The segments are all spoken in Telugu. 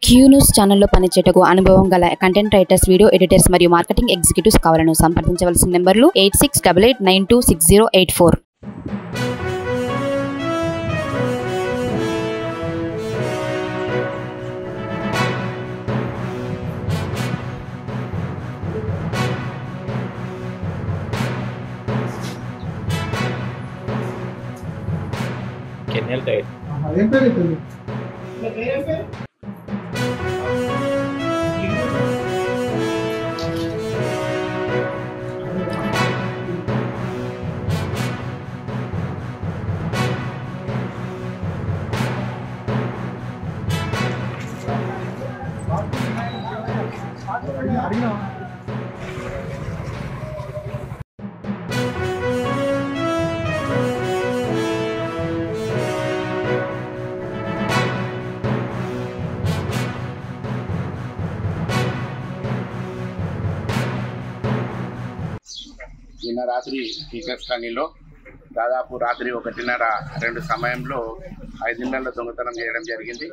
క్యూ న్యూస్ ఛానల్లో పనిచేయటకు అనుభవం గల కంటెంట్ రైటర్స్, వీడియో ఎడిటర్స్ మరియు మార్కెటింగ్ ఎగ్జిక్యూటివ్స్ కావాలను సంప్రదించవలసిన నెంబర్లు 8688926084. Kenel tayo. నిన్న రాత్రి టీచర్స్ కాలనీలో దాదాపు రాత్రి 1:30-2 సమయంలో 5 ఇళ్లలో దొంగతనం చేయడం జరిగింది.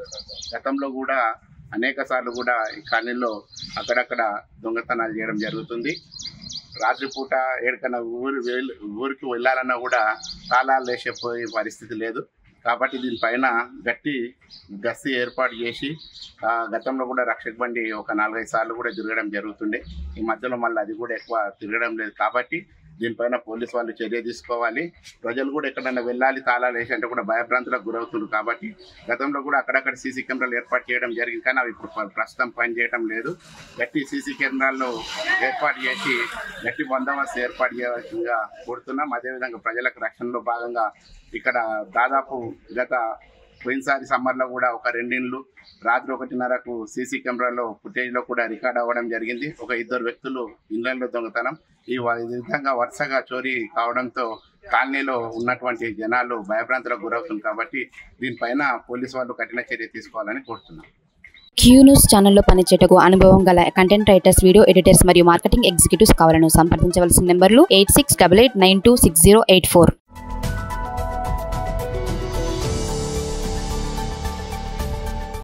గతంలో కూడా అనేక సార్లు కూడా ఈ కాలనీలో అక్కడక్కడ దొంగతనాలు చేయడం జరుగుతుంది. రాత్రిపూట ఎక్కడికైనా ఊరికి వెళ్ళాలన్నా కూడా తాళాలు వేసేపోయే పరిస్థితి లేదు. కాబట్టి దీనిపైన గస్తీ ఏర్పాటు చేసి గతంలో కూడా రక్షక బండి ఒక 4-5 సార్లు కూడా తిరగడం జరుగుతుండే. ఈ మధ్యలో మళ్ళీ అది కూడా ఎక్కువ తిరగడం లేదు. కాబట్టి దీనిపైన పోలీసు వాళ్ళు చర్య తీసుకోవాలి. ప్రజలు కూడా ఎక్కడైనా వెళ్ళాలి తాళాలు వేసి అంటే కూడా భయభ్రాంతులకు గురవుతున్నారు. కాబట్టి గతంలో కూడా అక్కడక్కడ సీసీ కెమెరాలు ఏర్పాటు చేయడం జరిగింది, కానీ అవి ఇప్పుడు ప్రస్తుతం పనిచేయడం లేదు. గట్టి సీసీ కెమెరాల్లో ఏర్పాటు చేసి గట్టి బందోబస్తు ఏర్పాటు చేయాల్సిందిగా కోరుతున్నాం. అదేవిధంగా ప్రజలకు రక్షణలో భాగంగా ఇక్కడ దాదాపు పోయినసారి సమ్మర్లో కూడా ఒక 2 ఇండ్లు రాత్రి 1:30కు సీసీ కెమెరాలో ఫుటేజ్లో కూడా రికార్డ్ అవ్వడం జరిగింది. ఒక 2 వ్యక్తులు ఇళ్లలో దొంగతనం ఈ విధంగా వరుసగా చోరీ కావడంతో కాలనీలో ఉన్నటువంటి జనాలు భయభ్రాంతులకు గురవుతుంది. కాబట్టి దీనిపైన పోలీసు వాళ్ళు కఠిన చర్య తీసుకోవాలని కోరుతున్నాం. క్యూ న్యూస్ ఛానల్లో పనిచేయటకు అనుభవం గల కంటెంట్ రైటర్స్, వీడియో ఎడిటర్స్ మరియు మార్కెటింగ్ ఎగ్జిక్యూటివ్స్ కావాలను సంప్రదించవలసిన నెంబర్లు 8688926084.